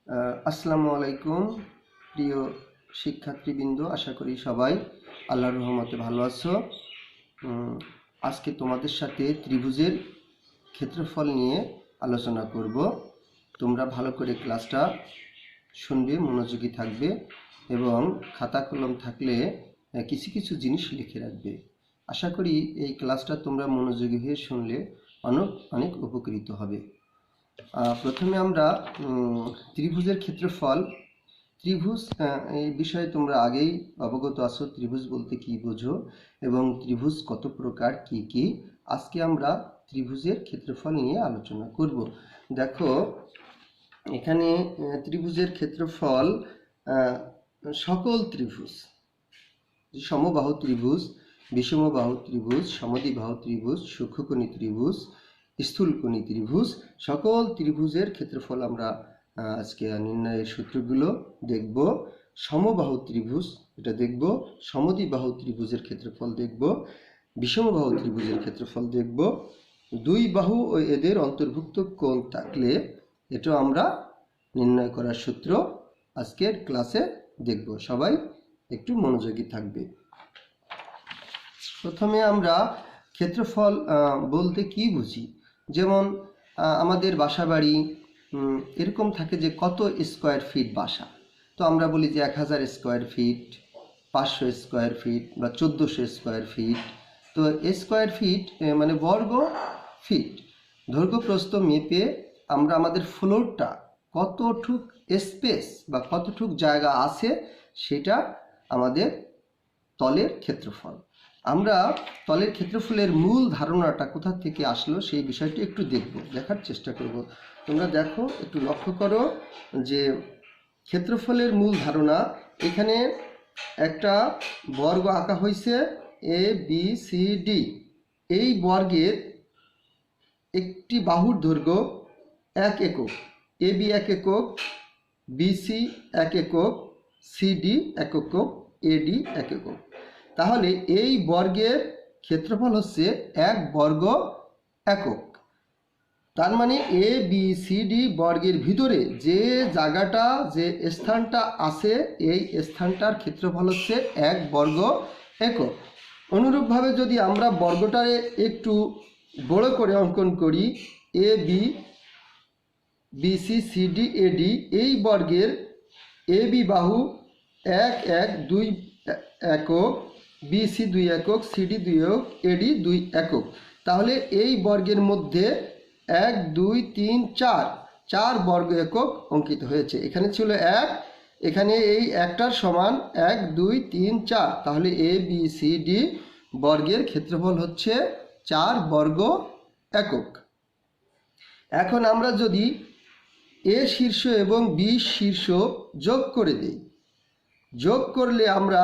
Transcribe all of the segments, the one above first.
আসসালামু আলাইকুম প্রিয় শিক্ষার্থীবৃন্দ, আশা করি সবাই আল্লাহর রহমতে ভালো আছো। আজকে তোমাদের সাথে ত্রিভুজের ক্ষেত্রফল নিয়ে আলোচনা করব। তোমরা ভালো করে ক্লাসটা শুনবে, মনোযোগী থাকবে এবং খাতা কলম থাকলে কিছু কিছু জিনিস লিখে রাখবে। আশা করি এই ক্লাসটা তোমরা মনোযোগী হয়ে শুনলে অনেক উপকৃত হবে। প্রথমে আমরা ত্রিভুজের ক্ষেত্রফল, ত্রিভুজ এই বিষয়ে তোমরা আগেই অবগত আছো। ত্রিভুজ বলতে কি বোঝো এবং ত্রিভুজ কত প্রকার, কি কি। আজকে আমরা ত্রিভুজের ক্ষেত্রফল নিয়ে আলোচনা করব। দেখো এখানে ত্রিভুজের ক্ষেত্রফল সকল ত্রিভুজ, সমবাহু ত্রিভুজ, বিষমবাহু ত্রিভুজ, সমদ্বিবাহু ত্রিভুজ, সূক্ষ্মকোণী ত্রিভুজ, স্থূলকোণী ত্রিভুজ, সকল ত্রিভুজের ক্ষেত্রফল আমরা আজকে নির্ণয়ের সূত্রগুলো দেখব। সমবাহু ত্রিভুজ এটা দেখব, সমদ্বিবাহু ত্রিভুজের ক্ষেত্রফল দেখব, বিষমবাহু ত্রিভুজের ক্ষেত্রফল দেখব। দুই বাহু ও এদের অন্তর্ভুক্ত কোণ থাকলে এটা আমরা নির্ণয় করার সূত্র আজকের ক্লাসে দেখব। সবাই একটু মনোযোগী থাকবে। প্রথমে আমরা ক্ষেত্রফল বলতে কি বুঝি, যেমন আমাদের বাসা বাড়ি এরকম থাকে যে কত স্কোয়ার ফিট বাসা, তো আমরা বলি যে 1000 স্কোয়ার ফিট, 500 স্কোয়ার ফিট বা 1400 স্কোয়ার ফিট। তো স্কোয়ার ফিট মানে বর্গ ফিট। দৈর্ঘ্য প্রস্থ মেপে আমরা আমাদের ফ্লোরটা কতটুক স্পেস বা কতটুক জায়গা আছে সেটা আমাদের তলের ক্ষেত্রফল। আমরা তলের ক্ষেত্রফলের মূল ধারণাটা কোথা থেকে আসলো সেই বিষয়টি একটু দেখার চেষ্টা করব। তোমরা দেখো, একটু লক্ষ্য করো যে ক্ষেত্রফলের মূল ধারণা, এখানে একটা বর্গ আঁকা হয়েছে এ বি সি ডি। এই বর্গের একটি বাহুর দৈর্ঘ্য 1 একক, এ বি 1 একক, বিসি 1 একক, সিডি 1 একক, এডি 1 একক। তাহলে এই বর্গের ক্ষেত্রফল হচ্ছে 1 বর্গ একক। তার মানে এ বি সি ডি বর্গের ভিতরে যে জায়গাটা, যে স্থানটা আছে, এই স্থানটার ক্ষেত্রফল হচ্ছে 1 বর্গ একক। অনুরূপভাবে যদি আমরা বর্গটারে একটু বড় করে অঙ্কন করি, এ বি বিসি সিডি এডি, এই বর্গের এ বি বাহু 1 1 2 একক, বিসি 2 একক, সিডি 2 একক, এডি 2 একক। তাহলে এই বর্গের মধ্যে 1 2 3 4 4 বর্গ একক অঙ্কিত হয়েছে। এখানে ছিল 1, এখানে এই একটার সমান 1 2 3 4। তাহলে এ বি সি ডি বর্গের ক্ষেত্রফল হচ্ছে 4 বর্গ একক। এখন আমরা যদি এ শীর্ষ এবং বি শীর্ষ যোগ করে দিই, যোগ করলে আমরা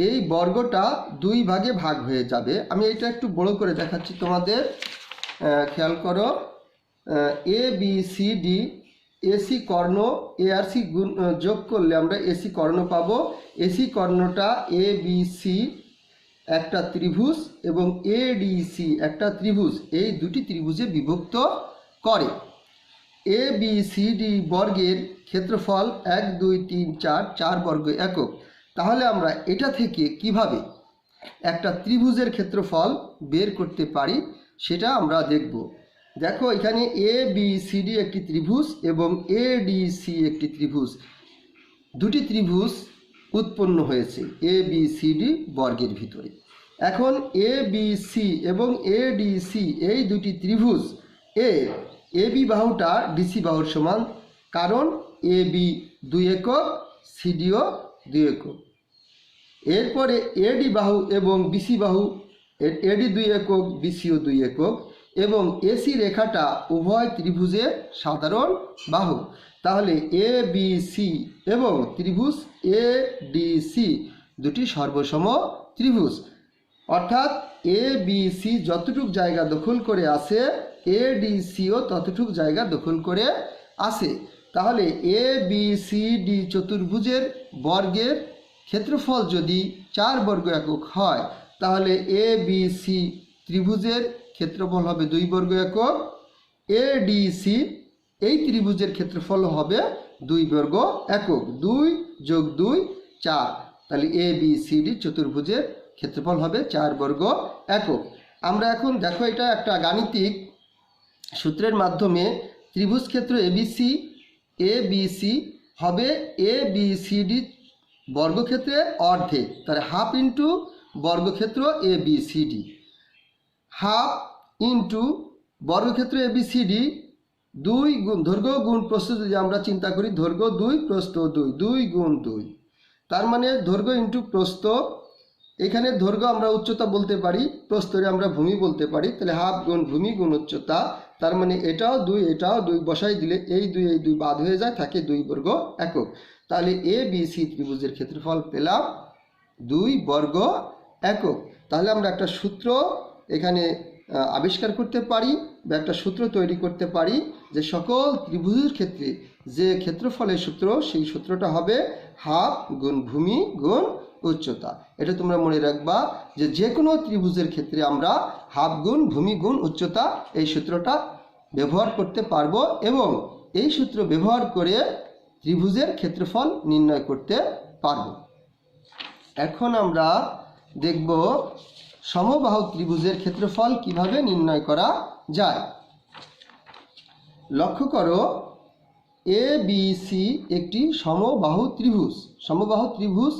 এই বর্গটা 2 ভাগে ভাগ হয়ে যাবে। আমি এটা একটু বড় করে দেখাচ্ছি তোমাদের, খেয়াল করো। A B C D, AC Karna, A R C যোগ করলে আমরা এসি কর্ণ পাবো। এসি কর্ণটা এ বি সি একটা ত্রিভুজ এবং এডিসি একটা ত্রিভুজ, এই দুটি ত্রিভুজে বিভক্ত করে। এ বি সি ডি বর্গের ক্ষেত্রফল 1 2 3 4 4 বর্গ একক। তাহলে আমরা এটা থেকে কিভাবে একটা ত্রিভুজের ক্ষেত্রফল বের করতে পারি সেটা আমরা দেখব। দেখো এখানে এ বি সি ডি একটি ত্রিভুজ এবং এডিসি একটি ত্রিভুজ, দুটি ত্রিভুজ উৎপন্ন হয়েছে এ বি সি ডি বর্গের ভিতরে। এখন এ বি সি এবং এডিসি এই দুটি ত্রিভুজ এর এ বি বাহুটা ডিসি বাহুর সমান, কারণ এ বি 2 একক, সিডিও 2 একক। এরপরে এডি বাহু এবং বিসি বাহু, এডি 2 একক, বিসিও 2 একক, এবং এসি রেখাটা উভয় ত্রিভুজের সাধারণ বাহু। তাহলে এ বি সি এবং ত্রিভুজ এ ডি সি দুটি সর্বসম ত্রিভুজ। অর্থাৎ এ বি সি যতটুক জায়গা দখল করে আছে, এডিসিও ততটুক জায়গা দখল করে আছে। তাহলে এ বি সি ডি চতুর্ভুজের বর্গের ক্ষেত্রফল যদি 4 বর্গ একক হয়, তাহলে এ বি সি ত্রিভুজের ক্ষেত্রফল হবে 2 বর্গ একক, এডিসি এই ত্রিভুজের ক্ষেত্রফল হবে 2 বর্গ একক। 2 যোগ 2 4, তাহলে ABCD চতুর্ভুজের ক্ষেত্রফল হবে 4 বর্গ একক। আমরা এখন দেখো এটা একটা গাণিতিক সূত্রের মাধ্যমে ত্রিভুজ ক্ষেত্র ABC হবে ABCD বর্গক্ষেত্রের অর্ধেক, তাহলে হাফ ইন্টু বর্গক্ষেত্র ABCD, হাফ ইন্টু বর্গক্ষেত্র ABCD 2 গুণ দৈর্ঘ্য গুণ প্রস্থ, যদি আমরা চিন্তা করি দৈর্ঘ্য 2 প্রস্থ 2, 2 গুণ 2, তার মানে দৈর্ঘ্য ইন্টু প্রস্থ। এখানে দৈর্ঘ্য আমরা উচ্চতা বলতে পারি, প্রস্থরে আমরা ভূমি বলতে পারি, তাহলে হাফ গুণ ভূমি গুণ উচ্চতা, তার মানে এটাও 2 এটাও 2 বসাই দিলে এই 2 বাদ হয়ে যায়, থাকে 2 বর্গ একক। তাহলে ABC ত্রিভুজের ক্ষেত্রফল পেলাম 2 বর্গ একক। তাহলে আমরা একটা সূত্র এখানে আবিষ্কার করতে পারি বা একটা সূত্র তৈরি করতে পারি যে সকল ত্রিভুজের ক্ষেত্রে যে ক্ষেত্রফলের সূত্র, সেই সূত্রটা হবে হাফ গুণ ভূমি গুণ উচ্চতা। এটা তোমরা মনে রাখবা যে কোনো ত্রিভুজের ক্ষেত্রে আমরা হাফ গুণ ভূমি গুণ উচ্চতা এই সূত্রটা ব্যবহার করতে পারবো এবং এই সূত্র ব্যবহার করে ত্রিভুজের ক্ষেত্রফল নির্ণয় করতে পারবো। এখন আমরা দেখব সমবাহু ত্রিভুজের ক্ষেত্রফল কিভাবে নির্ণয় করা যায়। লক্ষ্য করো, ABC একটি সমবাহু ত্রিভুজ। সমবাহু ত্রিভুজ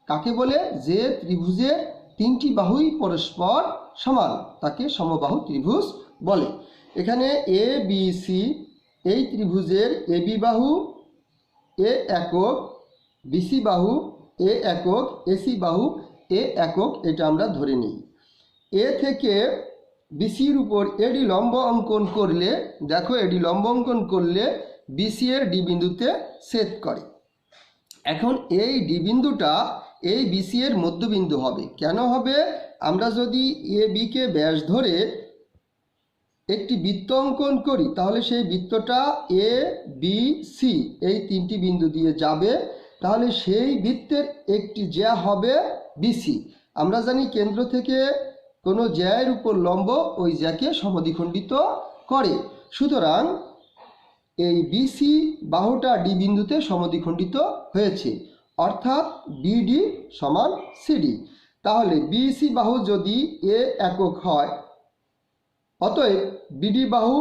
কাকে বলে? যে ত্রিভুজের 3টি বাহুই পরস্পর সমান তাকে সমবাহু ত্রিভুজ বলে। এখানে ABC এই ত্রিভুজের AB বাহু A একক, BC বাহু A একক, AC বাহু A একক, এটা আমরা ধরে নিই। A থেকে BCর উপর AD লম্ব অঙ্কন করলে, দেখো AD লম্ব অঙ্কন করলে BC এর D বিন্দুতে ছেদ করে। এখন এই D বিন্দুটা এই BC এর মধ্যবিন্দু হবে। কেন হবে? আমরা যদি AB কে ব্যাস ধরে একটি বৃত্ত অঙ্কন করি তাহলে সেই বৃত্তটা ABC এই 3টি বিন্দু দিয়ে যাবে, তাহলে সেই বৃত্তের একটি জ্যা হবে BC। আমরা জানি কেন্দ্র থেকে কোনো জ্যায়ের উপর লম্ব ওই জ্যাকে সমদ্বিখণ্ডিত করে। সুতরাং এই BC বাহুটা D বিন্দুতে সমদ্বিখণ্ডিত হয়েছে, অর্থাৎ BD সমান CD। তাহলে BC বাহু যদি A একক হয়, অতএব BD বাহু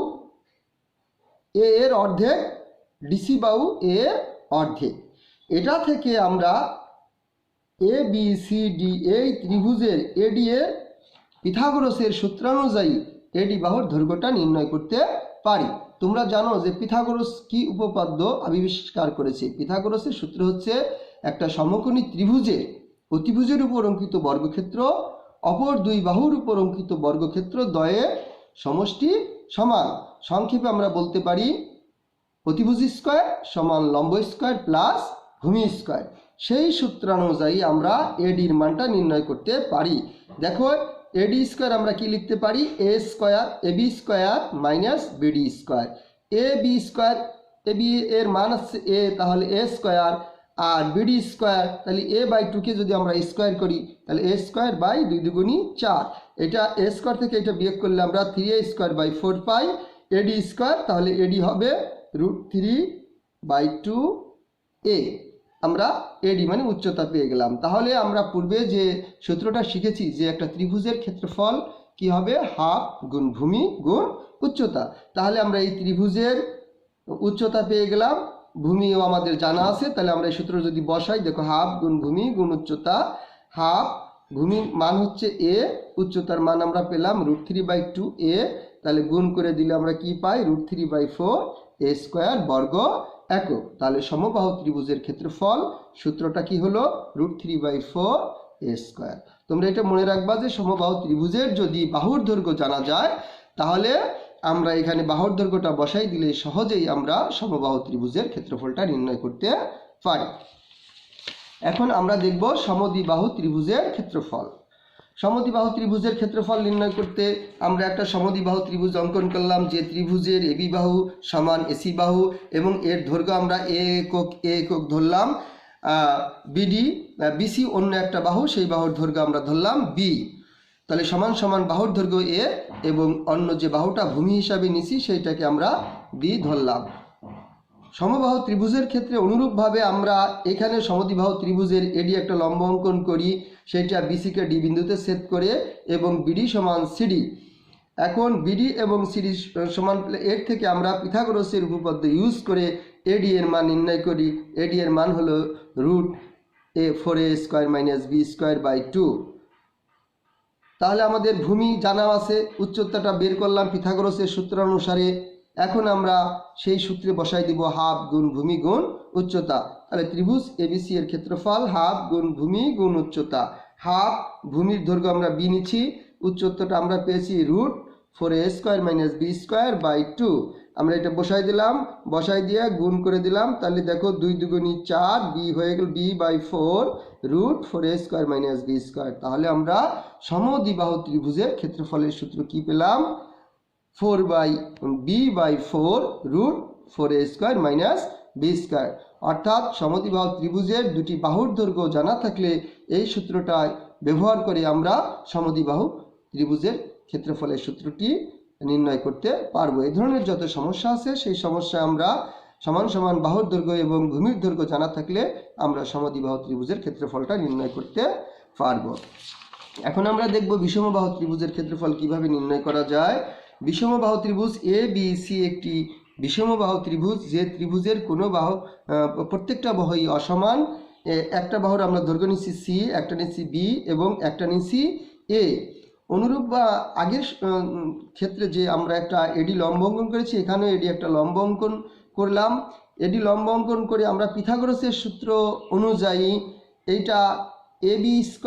A এর অর্ধেক, DC বাহু A এর অর্ধেক। এটা থেকে আমরা ABCD এই ত্রিভুজের AD এর পিথাগোরাসের সূত্রানুযায়ী AD বাহুর দৈর্ঘ্যটা নির্ণয় করতে পারি। তোমরা জানো যে পিথাগোরাস কি উপপাদ্য আবিষ্কার করেছে। পিথাগোরাসের সূত্র হচ্ছে একটা সমকোণী ত্রিভুজের অতিভুজের উপর অঙ্কিত বর্গক্ষেত্র অপর 2 বাহুর উপর অঙ্কিত বর্গক্ষেত্র দ্বয়ের সমষ্টি সমান। সংক্ষেপে আমরা বলতে পারি অতিভুজ স্কয়ার সমান লম্ব স্কয়ার প্লাস ভূমি স্কয়ার। সেই সূত্রানুযায়ী আমরা ADর মানটা নির্ণয় করতে পারি। দেখো AD স্কয়ার আমরা কি লিখতে পারি? A square AB square minus BD square. AB square, AB এর মান হচ্ছে A, তাহলে A স্কয়ার, আর BD স্কয়ার, তাহলে A/2 কে যদি আমরা স্কয়ার করি তাহলে A স্কয়ার বাই 2 দুগুণী 4। এটা A স্কয়ার থেকে এটা বিয়োগ করলে আমরা 3A স্কয়ার বাই 4 পাই। AD স্কয়ার, তাহলে AD হবে √3/2A। আমরা AD মানে উচ্চতা পেয়ে গেলাম। তাহলে আমরা পূর্বে যে সূত্রটা শিখেছি যে একটা ত্রিভুজের ক্ষেত্রফল কি হবে? হাফ গুণ ভূমি গুণ উচ্চতা। তাহলে আমরা এই ত্রিভুজের উচ্চতা পেয়ে গেলাম, ভূমিও আমাদের জানা আছে। তাহলে আমরা এই সূত্র যদি বসাই, দেখো হাফ গুণ ভূমি গুণ উচ্চতা, হাফ ভূমির মান হচ্ছে A, উচ্চতার মান আমরা পেলাম √3/2A, তাহলে গুণ করে দিলে আমরা কি পাই? √3/4A স্কয়ার বর্গ একক। তাহলে সমবাহু ত্রিভুজের ক্ষেত্রফল সূত্রটা কি হলো? √3/4A square. তোমরা এটা মনে রাখবা যে সমবাহু ত্রিভুজের যদি বাহুর দৈর্ঘ্য জানা যায় তাহলে আমরা এখানে বাহুর দৈর্ঘ্যটা বসাই দিলে সহজেই আমরা সমবাহু ত্রিভুজের ক্ষেত্রফলটা নির্ণয় করতে পারি। এখন আমরা দেখব সমদ্বিবাহু ত্রিভুজের ক্ষেত্রফল। সমদ্বিবাহু ত্রিভুজের ক্ষেত্রফল নির্ণয় করতে আমরা একটা সমদ্বিবাহু ত্রিভুজ অঙ্কন করলাম, যে ত্রিভুজের AB বাহু সমান AC বাহু এবং এর দৈর্ঘ্য আমরা A একক ধরলাম, BC অন্য একটা বাহু, সেই বাহুর দৈর্ঘ্য আমরা ধরলাম B। তাহলে সমান সমান বাহুর দৈর্ঘ্য A এবং অন্য যে বাহুটা ভূমি হিসাবে নিছি সেইটাকে আমরা B ধরলাম। সমবাহু ত্রিভুজের ক্ষেত্রে অনুরূপভাবে আমরা এখানে সমদ্বিবাহু ত্রিভুজের এডি একটা লম্ব অঙ্কন করি, সেটা বিসিকে ডি বিন্দুতে সেট করে এবং বিডি সমান সিডি। এখন বিডি এবং সিডি সমান এর থেকে আমরা পিথাগোরাসের উপপাদ্য ইউজ করে এডি এর মান নির্ণয় করি। এডি এর মান হলো √4a² - b²/2। তাহলে আমাদের ভূমি জানা আছে, উচ্চতাটা বের করলাম পিথাগোরাসের সূত্র অনুসারে। এখন আমরা সেই সূত্রে বসাই দিব হাফ গুণ ভূমি গুণ উচ্চতা। তাহলে ত্রিভুজ এবিসি এর ক্ষেত্রফল হাফ গুণ ভূমি গুণ উচ্চতা। হাফ, ভূমির দৈর্ঘ্য আমরা বি নিচ্ছি, উচ্চতাটা আমরা পেয়েছি √4a² - b²/2। আমরা এটা বসাই দিলাম, বসাই দিয়ে গুণ করে দিলাম। তাহলে দেখো 2 দুগুণী 4, বি হয়ে গেল b/4 √4a² - b²। তাহলে আমরা সমদ্বিবাহু ত্রিভুজের ক্ষেত্রফলের সূত্র কি পেলাম? 4b/4 √4a² - b²। অর্থাৎ সমদ্বিবাহু ত্রিভুজের দুটি বাহুর দৈর্ঘ্য জানা থাকলে এই সূত্রটা ব্যবহার করে আমরা সমদ্বিবাহু ত্রিভুজের ক্ষেত্রফলের সূত্রটি নির্ণয় করতে পারবো। এই ধরনের যত সমস্যা আছে সেই সমস্যা আমরা সমান সমান বাহুর দৈর্ঘ্য এবং ভূমির দৈর্ঘ্য জানা থাকলে আমরা সমদ্বিবাহু ত্রিভুজের ক্ষেত্রফলটা নির্ণয় করতে পারবো। এখন আমরা দেখব বিষমবাহু ত্রিভুজের ক্ষেত্রফল কিভাবে নির্ণয় করা যায়। বিষমবাহু ত্রিভুজ এ বি সি একটি বিষমবাহু ত্রিভুজ, যে ত্রিভুজের কোনো বাহু প্রত্যেকটা বাহুই অসমান। একটা বাহুর আমরা দৈর্ঘ্য নিচ্ছি সি, একটা নিচ্ছি বি এবং একটা নিচ্ছি এ। অনুরূপ বা আগের ক্ষেত্রে যে আমরা একটা এডি লম্ব অঙ্কন করেছি, এখানেও এডি একটা লম্ব অঙ্কন করলাম। এডি লম্ব অঙ্কন করে আমরা পিথাগোরাসের সূত্র অনুযায়ী এইটা ab²